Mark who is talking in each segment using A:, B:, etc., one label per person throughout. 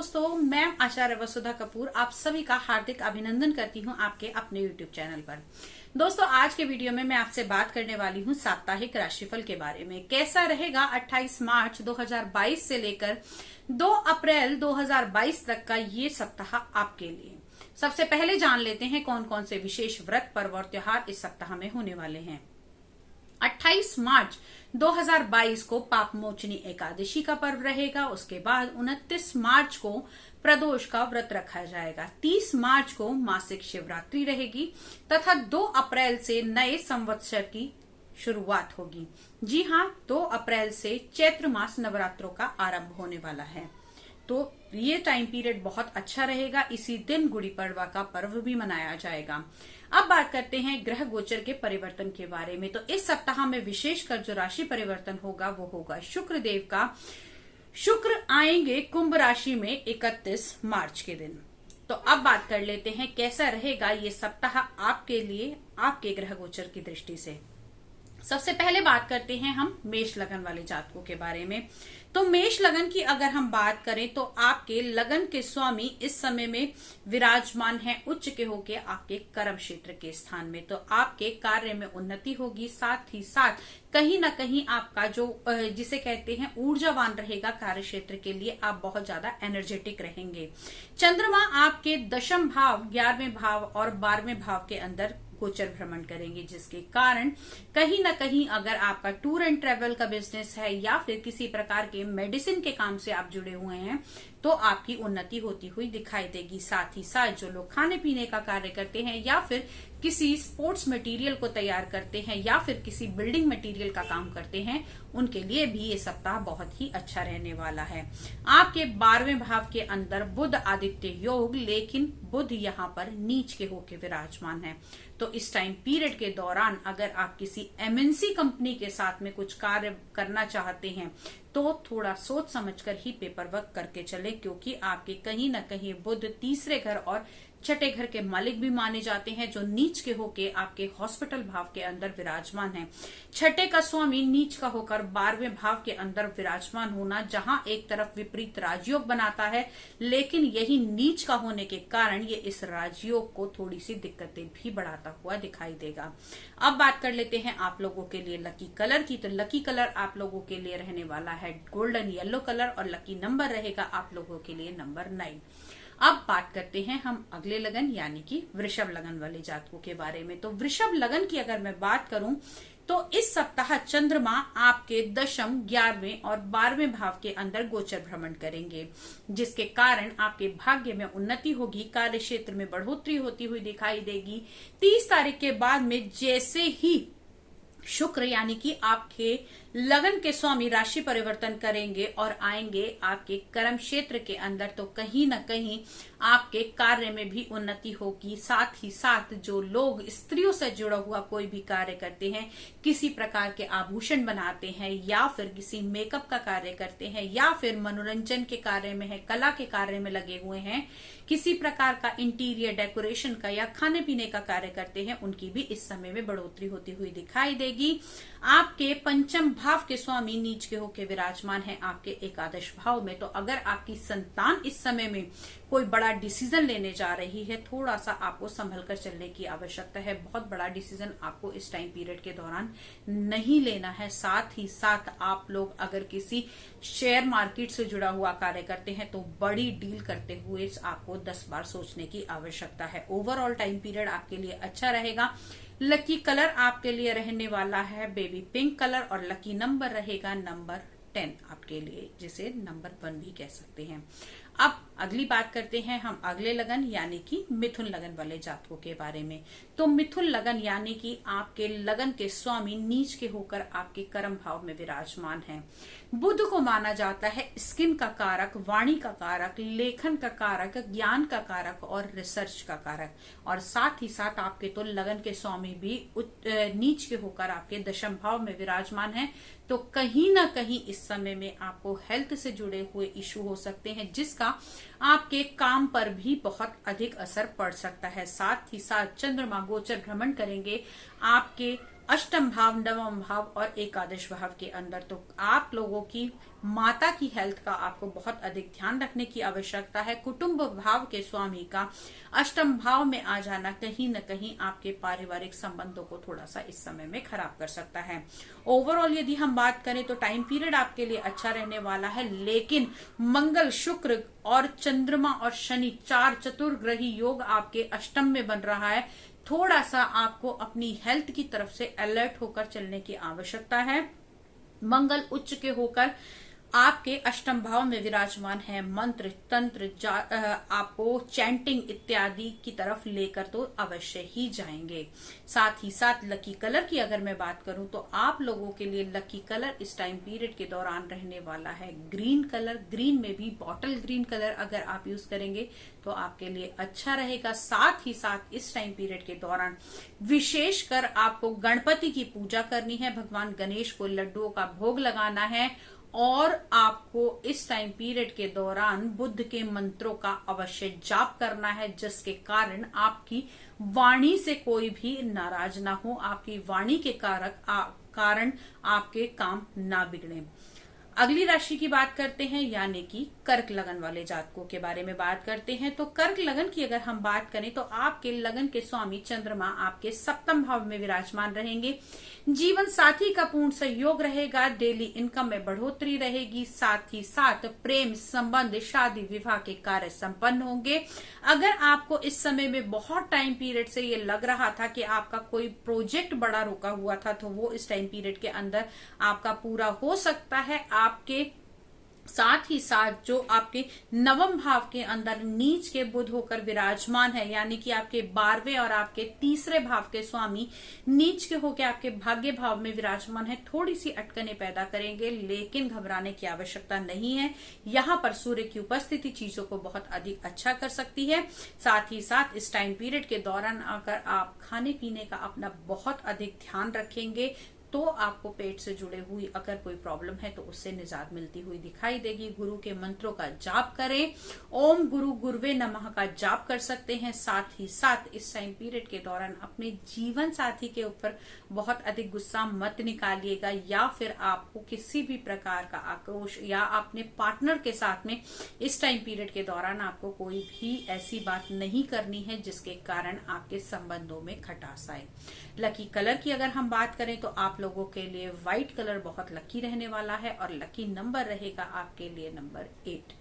A: दोस्तों, मैं आचार्य वसुधा कपूर आप सभी का हार्दिक अभिनंदन करती हूं आपके अपने YouTube चैनल पर। दोस्तों, आज के वीडियो में मैं आपसे बात करने वाली हूं साप्ताहिक राशिफल के बारे में। कैसा रहेगा 28 मार्च 2022 से लेकर 2 अप्रैल 2022 तक का ये सप्ताह आपके लिए। सबसे पहले जान लेते हैं कौन कौन से विशेष व्रत, पर्व और त्योहार इस सप्ताह में होने वाले हैं। 28 मार्च 2022 को पाप मोचनी एकादशी का पर्व रहेगा। उसके बाद 29 मार्च को प्रदोष का व्रत रखा जाएगा। 30 मार्च को मासिक शिवरात्रि रहेगी तथा 2 अप्रैल से नए संवत्सर की शुरुआत होगी। जी हाँ, 2 अप्रैल से चैत्र मास नवरात्रों का आरंभ होने वाला है, तो ये टाइम पीरियड बहुत अच्छा रहेगा। इसी दिन गुड़ी पड़वा का पर्व भी मनाया जाएगा। अब बात करते हैं ग्रह गोचर के परिवर्तन के बारे में। तो इस सप्ताह में विशेषकर जो राशि परिवर्तन होगा वो होगा शुक्र देव का। शुक्र आएंगे कुंभ राशि में 31 मार्च के दिन। तो अब बात कर लेते हैं कैसा रहेगा ये सप्ताह आपके लिए, आपके ग्रह गोचर की दृष्टि से। सबसे पहले बात करते हैं हम मेष लगन वाले जातकों के बारे में। तो मेष लगन की अगर हम बात करें तो आपके लगन के स्वामी इस समय में विराजमान है उच्च के होके आपके कर्म क्षेत्र के स्थान में। तो आपके कार्य में उन्नति होगी, साथ ही साथ कहीं ना कहीं आपका जो जिसे कहते हैं ऊर्जावान रहेगा कार्य क्षेत्र के लिए। आप बहुत ज्यादा एनर्जेटिक रहेंगे। चंद्रमा आपके दशम भाव, 11वें भाव और 12वें भाव के अंदर गोचर भ्रमण करेंगे, जिसके कारण कहीं ना कहीं अगर आपका टूर एंड ट्रेवल का बिजनेस है या फिर किसी प्रकार के मेडिसिन के काम से आप जुड़े हुए हैं तो आपकी उन्नति होती हुई दिखाई देगी। साथ ही साथ जो लोग खाने पीने का कार्य करते हैं या फिर किसी स्पोर्ट्स मटेरियल को तैयार करते हैं या फिर किसी बिल्डिंग मटेरियल का काम करते हैं, उनके लिए भी ये सप्ताह बहुत ही अच्छा रहने वाला है। आपके 12वें भाव के अंदर बुध आदित्य योग, लेकिन बुध यहाँ पर नीच के होके विराजमान है। तो इस टाइम पीरियड के दौरान अगर आप किसी एमएनसी कंपनी के साथ में कुछ कार्य करना चाहते हैं तो थोड़ा सोच समझकर ही पेपर वर्क करके चले, क्योंकि आपके कहीं ना कहीं बुध तीसरे घर और छठे घर के मालिक भी माने जाते हैं, जो नीच के होके आपके हॉस्पिटल भाव के अंदर विराजमान है। छठे का स्वामी नीच का होकर 12वें भाव के अंदर विराजमान होना, जहां एक तरफ विपरीत राजयोग बनाता है, लेकिन यही नीच का होने के कारण ये इस राजयोग को थोड़ी सी दिक्कतें भी बढ़ाता हुआ दिखाई देगा। अब बात कर लेते हैं आप लोगों के लिए लकी कलर की। तो लकी कलर आप लोगों के लिए रहने वाला है गोल्डन येलो कलर और लकी नंबर रहेगा आप लोगों के लिए नंबर 9। अब बात करते हैं हम अगले लगन यानी कि वृषभ लगन वाले जातकों के बारे में। तो वृषभ लगन की अगर मैं बात करूं तो इस सप्ताह चंद्रमा आपके दशम, 11वें और 12वें भाव के अंदर गोचर भ्रमण करेंगे, जिसके कारण आपके भाग्य में उन्नति होगी, कार्य क्षेत्र में बढ़ोतरी होती हुई दिखाई देगी। 30 तारीख के बाद में जैसे ही शुक्र यानी कि आपके लगन के स्वामी राशि परिवर्तन करेंगे और आएंगे आपके कर्म क्षेत्र के अंदर, तो कहीं ना कहीं आपके कार्य में भी उन्नति होगी। साथ ही साथ जो लोग स्त्रियों से जुड़ा हुआ कोई भी कार्य करते हैं, किसी प्रकार के आभूषण बनाते हैं या फिर किसी मेकअप का कार्य करते हैं या फिर मनोरंजन के कार्य में है, कला के कार्य में लगे हुए हैं, किसी प्रकार का इंटीरियर डेकोरेशन का या खाने पीने का कार्य करते हैं, उनकी भी इस समय में बढ़ोतरी होती हुई दिखाई देगी। आपके पंचम भाव के स्वामी नीच के होके विराजमान है आपके एकादश भाव में। तो अगर आपकी संतान इस समय में कोई बड़ा डिसीजन लेने जा रही है, थोड़ा सा आपको संभल कर चलने की आवश्यकता है। बहुत बड़ा डिसीजन आपको इस टाइम पीरियड के दौरान नहीं लेना है। साथ ही साथ आप लोग अगर किसी शेयर मार्केट से जुड़ा हुआ कार्य करते हैं तो बड़ी डील करते हुए आपको 10 बार सोचने की आवश्यकता है। ओवरऑल टाइम पीरियड आपके लिए अच्छा रहेगा। लकी कलर आपके लिए रहने वाला है बेबी पिंक कलर और लकी नंबर रहेगा नंबर 10 आपके लिए, जिसे नंबर 1 भी कह सकते हैं। अब अगली बात करते हैं हम अगले लगन यानी कि मिथुन लगन वाले जातकों के बारे में। तो मिथुन लगन यानी कि आपके लगन के स्वामी नीच के होकर आपके कर्म भाव में विराजमान हैं। बुध को माना जाता है स्किन का कारक, वाणी का कारक, लेखन का कारक, ज्ञान का कारक और रिसर्च का कारक। और साथ ही साथ आपके तो लगन के स्वामी भी नीच के होकर आपके दशम भाव में विराजमान है। तो कहीं ना कहीं इस समय में आपको हेल्थ से जुड़े हुए इशू हो सकते हैं, जिसका आपके काम पर भी बहुत अधिक असर पड़ सकता है। साथ ही साथ चंद्रमा गोचर भ्रमण करेंगे आपके अष्टम भाव, नवम भाव और एकादश भाव के अंदर। तो आप लोगों की माता की हेल्थ का आपको बहुत अधिक ध्यान रखने की आवश्यकता है। कुटुंब भाव के स्वामी का अष्टम भाव में आ जाना कहीं न कहीं आपके पारिवारिक संबंधों को थोड़ा सा इस समय में खराब कर सकता है। ओवरऑल यदि हम बात करें तो टाइम पीरियड आपके लिए अच्छा रहने वाला है, लेकिन मंगल, शुक्र और चंद्रमा और शनि 4 चतुर्ग्रही योग आपके अष्टम में बन रहा है। थोड़ा सा आपको अपनी हेल्थ की तरफ से अलर्ट होकर चलने की आवश्यकता है। मंगल उच्च के होकर आपके अष्टम भाव में विराजमान है। मंत्र, तंत्र, आपको चैंटिंग इत्यादि की तरफ लेकर तो अवश्य ही जाएंगे। साथ ही साथ लकी कलर की अगर मैं बात करूं तो आप लोगों के लिए लकी कलर इस टाइम पीरियड के दौरान रहने वाला है ग्रीन कलर। ग्रीन में भी बॉटल ग्रीन कलर अगर आप यूज करेंगे तो आपके लिए अच्छा रहेगा। साथ ही साथ इस टाइम पीरियड के दौरान विशेषकर आपको गणपति की पूजा करनी है, भगवान गणेश को लड्डुओं का भोग लगाना है और आपको इस टाइम पीरियड के दौरान बुद्ध के मंत्रों का अवश्य जाप करना है, जिसके कारण आपकी वाणी से कोई भी नाराज ना हो, आपकी वाणी के कारण आपके काम ना बिगड़े। अगली राशि की बात करते हैं, यानी कि कर्क लगन वाले जातकों के बारे में बात करते हैं। तो कर्क लगन की अगर हम बात करें तो आपके लगन के स्वामी चंद्रमा आपके सप्तम भाव में विराजमान रहेंगे। जीवन साथी का पूर्ण सहयोग रहेगा। डेली इनकम में बढ़ोतरी रहेगी। साथ ही साथ प्रेम संबंध, शादी विवाह के कार्य संपन्न होंगे। अगर आपको इस समय में बहुत टाइम पीरियड से ये लग रहा था कि आपका कोई प्रोजेक्ट बड़ा रुका हुआ था, तो वो इस टाइम पीरियड के अंदर आपका पूरा हो सकता है। आपके साथ ही साथ जो आपके नवम भाव के अंदर नीच के बुध होकर विराजमान है, यानी कि आपके 12वें और आपके तीसरे भाव के स्वामी नीच के होकर आपके भाग्य भाव में विराजमान है, थोड़ी सी अटकनें पैदा करेंगे, लेकिन घबराने की आवश्यकता नहीं है। यहाँ पर सूर्य की उपस्थिति चीजों को बहुत अधिक अच्छा कर सकती है। साथ ही साथ इस टाइम पीरियड के दौरान अगर आप खाने पीने का अपना बहुत अधिक ध्यान रखेंगे तो आपको पेट से जुड़े हुई अगर कोई प्रॉब्लम है तो उससे निजात मिलती हुई दिखाई देगी। गुरु के मंत्रों का जाप करें। ओम गुरु गुरुवे नमः का जाप कर सकते हैं। साथ ही साथ इस टाइम पीरियड के दौरान अपने जीवन साथी के ऊपर बहुत अधिक गुस्सा मत निकालिएगा, या फिर आपको किसी भी प्रकार का आक्रोश या अपने पार्टनर के साथ में इस टाइम पीरियड के दौरान आपको कोई भी ऐसी बात नहीं करनी है जिसके कारण आपके संबंधों में खटास आए। लकी कलर की अगर हम बात करें तो आप लोगों के लिए व्हाइट कलर बहुत लकी रहने वाला है और लकी नंबर रहेगा आपके लिए नंबर 8।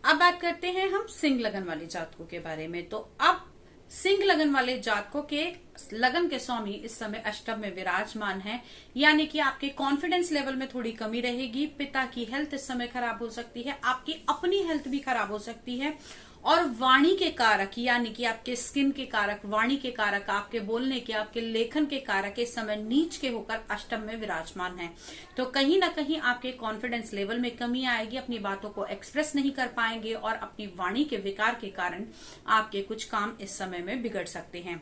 A: अब बात करते हैं हम सिंह लगन वाले जातकों के बारे में। तो अब सिंह लगन वाले जातकों के लगन के स्वामी इस समय अष्टम में विराजमान है, यानी कि आपके कॉन्फिडेंस लेवल में थोड़ी कमी रहेगी। पिता की हेल्थ इस समय खराब हो सकती है, आपकी अपनी हेल्थ भी खराब हो सकती है। और वाणी के कारक यानी कि आपके स्किन के कारक, वाणी के कारक, आपके बोलने के, आपके लेखन के कारक इस समय नीच के होकर अष्टम में विराजमान है। तो कहीं ना कहीं आपके कॉन्फिडेंस लेवल में कमी आएगी, अपनी बातों को एक्सप्रेस नहीं कर पाएंगे और अपनी वाणी के विकार के कारण आपके कुछ काम इस समय में बिगड़ सकते हैं।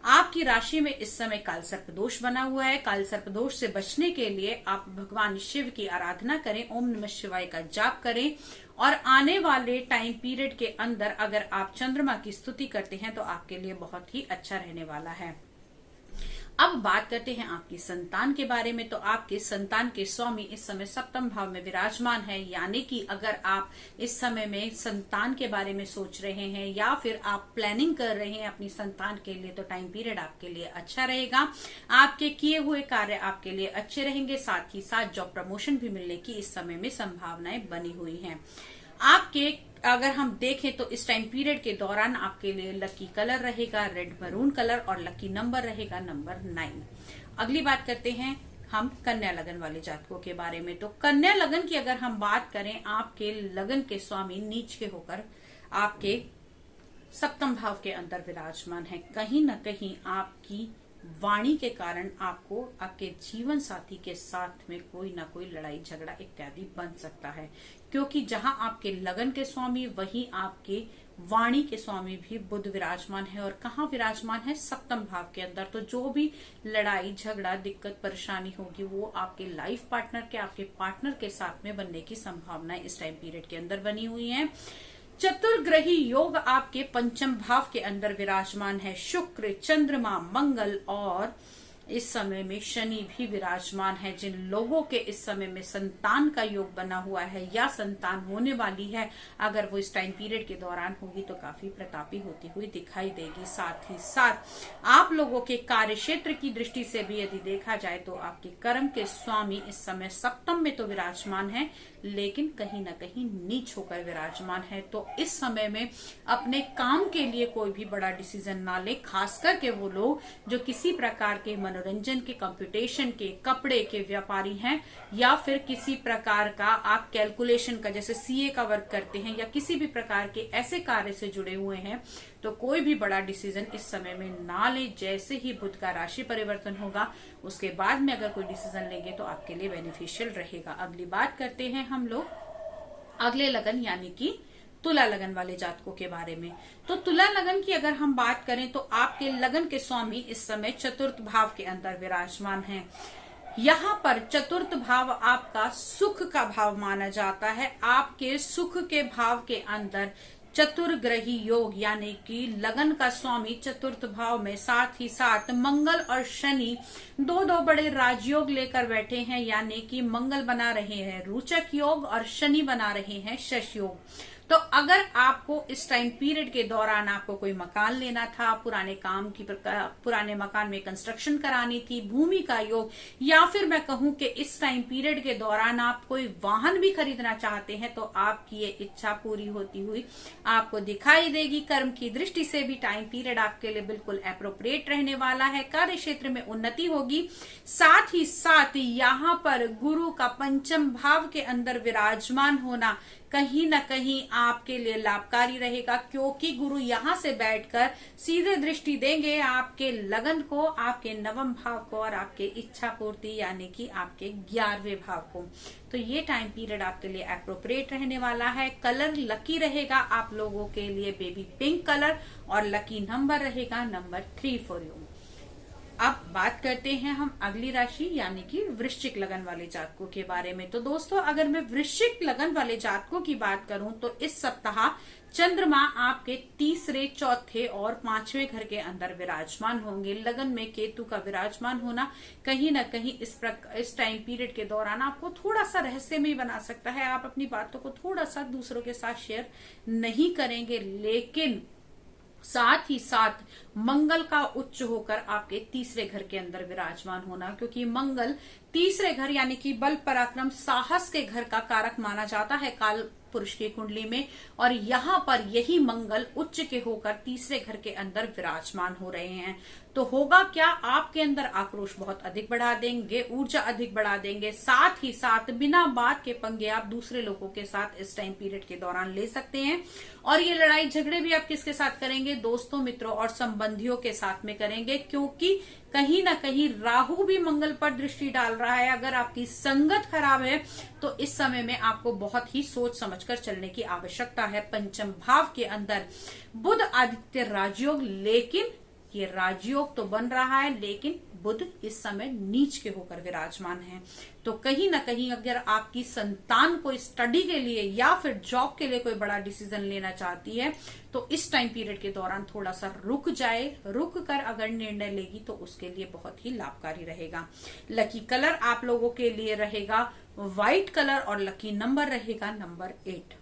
A: आपकी राशि में इस समय काल सर्प दोष बना हुआ है। काल सर्प दोष से बचने के लिए आप भगवान शिव की आराधना करें, ओम नमः शिवाय का जाप करें और आने वाले टाइम पीरियड के अंदर अगर आप चंद्रमा की स्तुति करते हैं तो आपके लिए बहुत ही अच्छा रहने वाला है। अब बात करते हैं आपकी संतान के बारे में। तो आपके संतान के स्वामी इस समय सप्तम भाव में विराजमान है, यानी कि अगर आप इस समय में संतान के बारे में सोच रहे हैं या फिर आप प्लानिंग कर रहे हैं अपनी संतान के लिए, तो टाइम पीरियड आपके लिए अच्छा रहेगा। आपके किए हुए कार्य आपके लिए अच्छे रहेंगे। साथ ही साथ जॉब प्रमोशन भी मिलने की इस समय में संभावनाएं बनी हुई हैं। आपके अगर हम देखें तो इस टाइम पीरियड के दौरान आपके लिए लकी कलर रहेगा रेड मरून कलर और लकी नंबर रहेगा नंबर 9। अगली बात करते हैं हम कन्या लगन वाले जातकों के बारे में। तो कन्या लगन की अगर हम बात करें, आपके लगन के स्वामी नीच के होकर आपके सप्तम भाव के अंदर विराजमान है। कहीं न कहीं आपकी वाणी के कारण आपको आपके जीवन साथी के साथ में कोई ना कोई लड़ाई झगड़ा इत्यादि बन सकता है, क्योंकि जहां आपके लगन के स्वामी वहीं आपके वाणी के स्वामी भी बुध विराजमान है। और कहाँ विराजमान है? सप्तम भाव के अंदर। तो जो भी लड़ाई झगड़ा दिक्कत परेशानी होगी वो आपके लाइफ पार्टनर के, आपके पार्टनर के साथ में बनने की संभावनाएं इस टाइम पीरियड के अंदर बनी हुई है। चतुर्ग्रही योग आपके पंचम भाव के अंदर विराजमान है। शुक्र, चंद्रमा, मंगल और इस समय में शनि भी विराजमान है। जिन लोगों के इस समय में संतान का योग बना हुआ है या संतान होने वाली है, अगर वो इस टाइम पीरियड के दौरान होगी तो काफी प्रतापी होती हुई दिखाई देगी। साथ ही साथ आप लोगों के कार्य क्षेत्र की दृष्टि से भी यदि देखा जाए तो आपके कर्म के स्वामी इस समय सप्तम में तो विराजमान है, लेकिन कहीं ना कहीं नीच होकर विराजमान है। तो इस समय में अपने काम के लिए कोई भी बड़ा डिसीजन ना ले, खास करके वो लोग जो किसी प्रकार के मनोरंजन के, कंप्यूटेशन के, कपड़े के व्यापारी हैं, या फिर किसी प्रकार का आप कैलकुलेशन का जैसे सीए का वर्क करते हैं या किसी भी प्रकार के ऐसे कार्य से जुड़े हुए हैं, तो कोई भी बड़ा डिसीजन इस समय में ना ले। जैसे ही बुध का राशि परिवर्तन होगा उसके बाद में अगर कोई डिसीजन लेंगे तो आपके लिए बेनिफिशियल रहेगा। अगली बात करते हैं हम लोग अगले लगन यानी कि तुला लगन वाले जातकों के बारे में। तो तुला लगन की अगर हम बात करें तो आपके लगन के स्वामी इस समय चतुर्थ भाव के अंदर विराजमान हैं। यहाँ पर चतुर्थ भाव आपका सुख का भाव माना जाता है। आपके सुख के भाव के अंदर चतुर्ग्रही योग यानी कि लगन का स्वामी चतुर्थ भाव में, साथ ही साथ मंगल और शनि दो बड़े राजयोग लेकर बैठे हैं, यानी कि मंगल बना रहे हैं रुचक योग और शनि बना रहे हैं शश योग। तो अगर आपको इस टाइम पीरियड के दौरान आपको कोई मकान लेना था, पुराने मकान में कंस्ट्रक्शन करानी थी, भूमि का योग, या फिर मैं कहूं कि इस टाइम पीरियड के दौरान आप कोई वाहन भी खरीदना चाहते हैं, तो आपकी ये इच्छा पूरी होती हुई आपको दिखाई देगी। कर्म की दृष्टि से भी टाइम पीरियड आपके लिए बिल्कुल एप्रोप्रिएट रहने वाला है। कार्य क्षेत्र में उन्नति होगी। साथ ही साथ यहाँ पर गुरु का पंचम भाव के अंदर विराजमान होना कहीं न कहीं आपके लिए लाभकारी रहेगा, क्योंकि गुरु यहाँ से बैठकर सीधे दृष्टि देंगे आपके लगन को, आपके नवम भाव को और आपके इच्छा पूर्ति यानी कि आपके 11वें भाव को। तो ये टाइम पीरियड आपके लिए एप्रोप्रिएट रहने वाला है। कलर लकी रहेगा आप लोगों के लिए बेबी पिंक कलर, और लकी नंबर रहेगा नंबर 3 फॉर यू। अब बात करते हैं हम अगली राशि यानी कि वृश्चिक लगन वाले जातकों के बारे में। तो दोस्तों, अगर मैं वृश्चिक लगन वाले जातकों की बात करूं तो इस सप्ताह चंद्रमा आपके तीसरे, चौथे और 5वें घर के अंदर विराजमान होंगे। लगन में केतु का विराजमान होना कहीं न कहीं इस टाइम पीरियड के दौरान आपको थोड़ा सा रहस्यमय बना सकता है। आप अपनी बातों को थोड़ा सा दूसरों के साथ शेयर नहीं करेंगे, लेकिन साथ ही साथ मंगल का उच्च होकर आपके तीसरे घर के अंदर विराजमान होना, क्योंकि मंगल तीसरे घर यानी कि बल, पराक्रम, साहस के घर का कारक माना जाता है काल पुरुष की कुंडली में, और यहाँ पर यही मंगल उच्च के होकर तीसरे घर के अंदर विराजमान हो रहे हैं। तो होगा क्या, आपके अंदर आक्रोश बहुत अधिक बढ़ा देंगे, ऊर्जा अधिक बढ़ा देंगे। साथ ही साथ बिना बात के पंगे आप दूसरे लोगों के साथ इस टाइम पीरियड के दौरान ले सकते हैं, और ये लड़ाई झगड़े भी आप किसके साथ करेंगे, दोस्तों, मित्रों और संबंधियों के साथ में करेंगे, क्योंकि कहीं ना कहीं राहु भी मंगल पर दृष्टि डाल रहा है। अगर आपकी संगत खराब है तो इस समय में आपको बहुत ही सोच समझकर चलने की आवश्यकता है। पंचम भाव के अंदर बुध आदित्य राजयोग, लेकिन ये राजयोग तो बन रहा है, लेकिन बुध इस समय नीच के होकर विराजमान है। तो कहीं ना कहीं अगर आपकी संतान को स्टडी के लिए या फिर जॉब के लिए कोई बड़ा डिसीजन लेना चाहती है तो इस टाइम पीरियड के दौरान थोड़ा सा रुक जाए। रुक कर अगर निर्णय लेगी तो उसके लिए बहुत ही लाभकारी रहेगा। लकी कलर आप लोगों के लिए रहेगा व्हाइट कलर और लकी नंबर रहेगा नंबर 8।